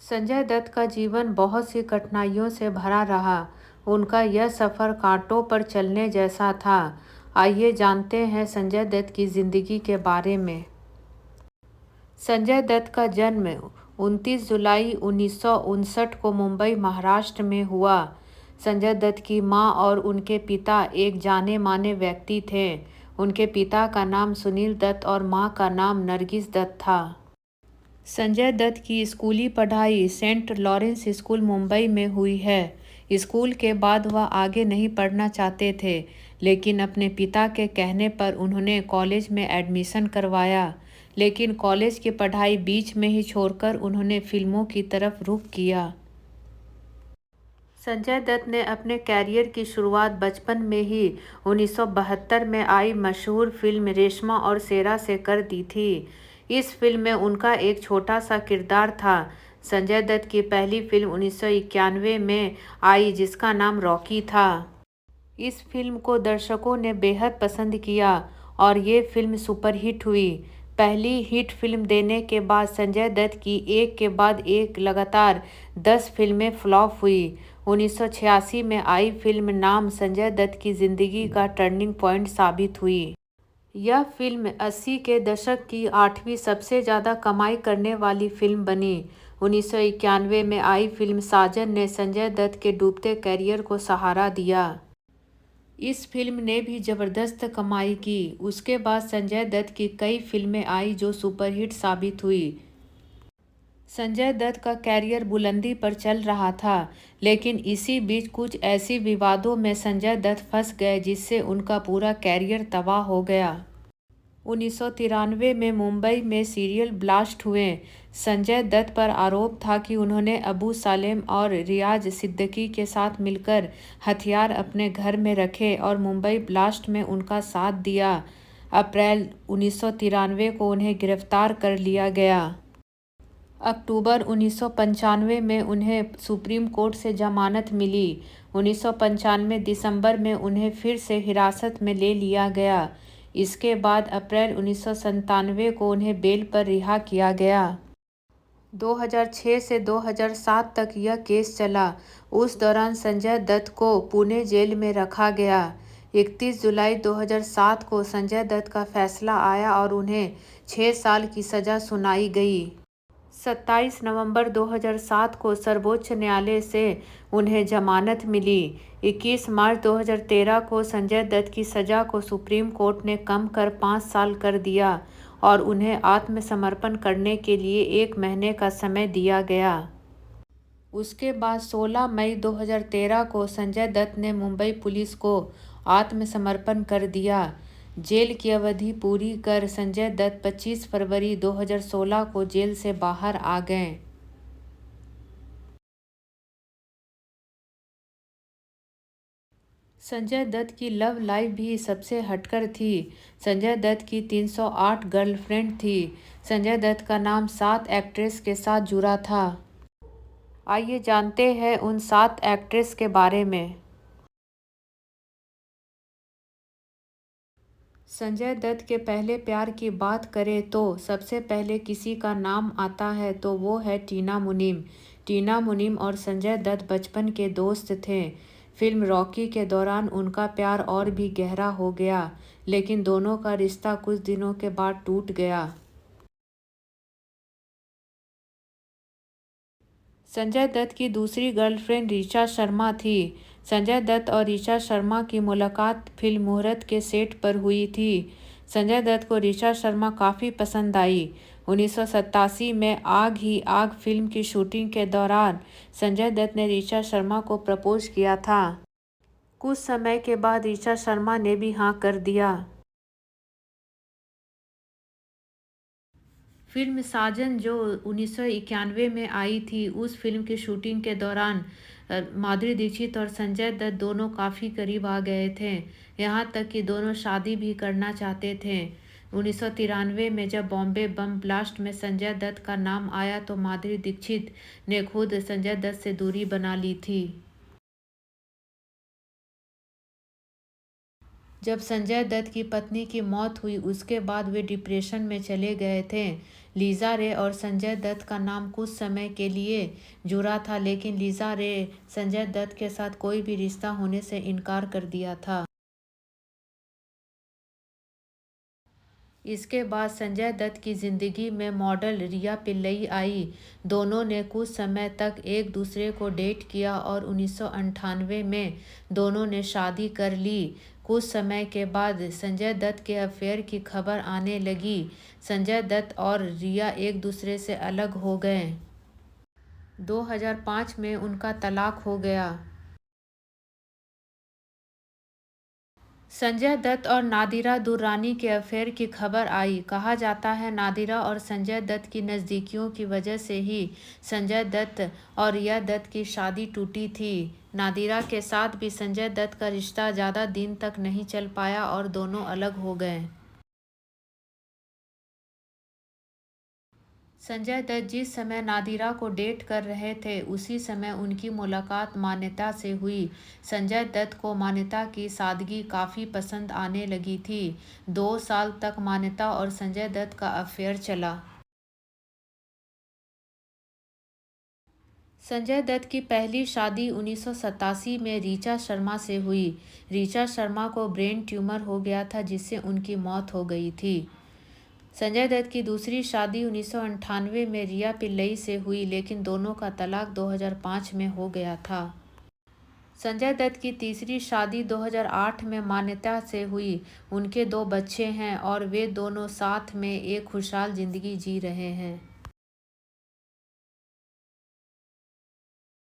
संजय दत्त का जीवन बहुत सी कठिनाइयों से भरा रहा। उनका यह सफ़र कांटों पर चलने जैसा था। आइए जानते हैं संजय दत्त की ज़िंदगी के बारे में। संजय दत्त का जन्म 29 जुलाई 1959 को मुंबई, महाराष्ट्र में हुआ। संजय दत्त की मां और उनके पिता एक जाने-माने व्यक्ति थे। उनके पिता का नाम सुनील दत्त और मां का नाम नरगिस दत्त था। संजय दत्त की स्कूली पढ़ाई सेंट लॉरेंस स्कूल मुंबई में हुई है। स्कूल के बाद वह आगे नहीं पढ़ना चाहते थे, लेकिन अपने पिता के कहने पर उन्होंने कॉलेज में एडमिशन करवाया। लेकिन कॉलेज की पढ़ाई बीच में ही छोड़कर उन्होंने फिल्मों की तरफ रुख किया। संजय दत्त ने अपने कैरियर की शुरुआत बचपन में ही 1972 में आई मशहूर फिल्म रेशमा और शेरा से कर दी थी। इस फिल्म में उनका एक छोटा सा किरदार था। संजय दत्त की पहली फिल्म 1991 में आई जिसका नाम रॉकी था। इस फिल्म को दर्शकों ने बेहद पसंद किया और ये फिल्म सुपरहिट हुई। पहली हिट फिल्म देने के बाद संजय दत्त की एक के बाद एक लगातार 10 फिल्में फ्लॉप हुई। 1986 में आई फिल्म नाम संजय दत्त की ज़िंदगी का टर्निंग पॉइंट साबित हुई। यह फिल्म 80 के दशक की 8वीं सबसे ज़्यादा कमाई करने वाली फिल्म बनी। 1991 में आई फिल्म साजन ने संजय दत्त के डूबते करियर को सहारा दिया। इस फिल्म ने भी ज़बरदस्त कमाई की। उसके बाद संजय दत्त की कई फिल्में आई जो सुपरहिट साबित हुई। संजय दत्त का कैरियर बुलंदी पर चल रहा था, लेकिन इसी बीच कुछ ऐसी विवादों में संजय दत्त फंस गए जिससे उनका पूरा कैरियर तबाह हो गया। 1993 में मुंबई में सीरियल ब्लास्ट हुए। संजय दत्त पर आरोप था कि उन्होंने अबू सालेम और रियाज सिद्दीकी के साथ मिलकर हथियार अपने घर में रखे और मुंबई ब्लास्ट में उनका साथ दिया। अप्रैल 1993 को उन्हें गिरफ्तार कर लिया गया। अक्टूबर 1995 में उन्हें सुप्रीम कोर्ट से जमानत मिली। 1995 दिसंबर में उन्हें फिर से हिरासत में ले लिया गया। इसके बाद अप्रैल 1997 को उन्हें बेल पर रिहा किया गया। 2006 से 2007 तक यह केस चला। उस दौरान संजय दत्त को पुणे जेल में रखा गया। 31 जुलाई 2007 को संजय दत्त का फैसला आया और उन्हें 6 साल की सज़ा सुनाई गई। 27 नवंबर 2007 को सर्वोच्च न्यायालय से उन्हें जमानत मिली। 21 मार्च 2013 को संजय दत्त की सज़ा को सुप्रीम कोर्ट ने कम कर 5 साल कर दिया और उन्हें आत्मसमर्पण करने के लिए 1 महीने का समय दिया गया। उसके बाद 16 मई 2013 को संजय दत्त ने मुंबई पुलिस को आत्मसमर्पण कर दिया। जेल की अवधि पूरी कर संजय दत्त 25 फरवरी 2016 को जेल से बाहर आ गए। संजय दत्त की लव लाइफ भी सबसे हटकर थी। संजय दत्त की 308 गर्लफ्रेंड थी। संजय दत्त का नाम 7 एक्ट्रेस के साथ जुड़ा था। आइए जानते हैं उन 7 एक्ट्रेस के बारे में। संजय दत्त के पहले प्यार की बात करें तो सबसे पहले किसी का नाम आता है तो वो है टीना मुनीम। टीना मुनीम और संजय दत्त बचपन के दोस्त थे। फिल्म रॉकी के दौरान उनका प्यार और भी गहरा हो गया, लेकिन दोनों का रिश्ता कुछ दिनों के बाद टूट गया। संजय दत्त की दूसरी गर्लफ्रेंड ऋचा शर्मा थी। संजय दत्त और ऋचा शर्मा की मुलाकात फिल्म मुहूर्त के सेट पर हुई थी। संजय दत्त को ऋचा शर्मा काफ़ी पसंद आई। 1987 में आग ही आग फिल्म की शूटिंग के दौरान संजय दत्त ने ऋचा शर्मा को प्रपोज किया था। कुछ समय के बाद ऋचा शर्मा ने भी हाँ कर दिया। फिल्म साजन जो 1991 में आई थी, उस फिल्म की शूटिंग के दौरान माधुरी दीक्षित और संजय दत्त दोनों काफ़ी करीब आ गए थे। यहाँ तक कि दोनों शादी भी करना चाहते थे। 1993 में जब बॉम्बे बम ब्लास्ट में संजय दत्त का नाम आया तो माधुरी दीक्षित ने खुद संजय दत्त से दूरी बना ली थी। जब संजय दत्त की पत्नी की मौत हुई उसके बाद वे डिप्रेशन में चले गए थे। लीजा रे और संजय दत्त का नाम कुछ समय के लिए जुड़ा था, लेकिन लीजा रे संजय दत्त के साथ कोई भी रिश्ता होने से इनकार कर दिया था। इसके बाद संजय दत्त की ज़िंदगी में मॉडल रिया पिल्लई आई। दोनों ने कुछ समय तक एक दूसरे को डेट किया और 1998 में दोनों ने शादी कर ली। कुछ समय के बाद संजय दत्त के अफेयर की खबर आने लगी। संजय दत्त और रिया एक दूसरे से अलग हो गए। 2005 में उनका तलाक हो गया। संजय दत्त और नादिरा दुर्रानी के अफेयर की खबर आई। कहा जाता है नादिरा और संजय दत्त की नज़दीकियों की वजह से ही संजय दत्त और रिया दत्त की शादी टूटी थी। नादिरा के साथ भी संजय दत्त का रिश्ता ज़्यादा दिन तक नहीं चल पाया और दोनों अलग हो गए। संजय दत्त जिस समय नादिरा को डेट कर रहे थे उसी समय उनकी मुलाकात मान्यता से हुई। संजय दत्त को मान्यता की सादगी काफ़ी पसंद आने लगी थी। 2 साल तक मान्यता और संजय दत्त का अफेयर चला। संजय दत्त की पहली शादी 1987 में ऋचा शर्मा से हुई। ऋचा शर्मा को ब्रेन ट्यूमर हो गया था जिससे उनकी मौत हो गई थी। संजय दत्त की दूसरी शादी 1998 में रिया पिल्लई से हुई, लेकिन दोनों का तलाक 2005 में हो गया था। संजय दत्त की तीसरी शादी 2008 में मान्यता से हुई। उनके 2 बच्चे हैं और वे दोनों साथ में एक खुशहाल जिंदगी जी रहे हैं।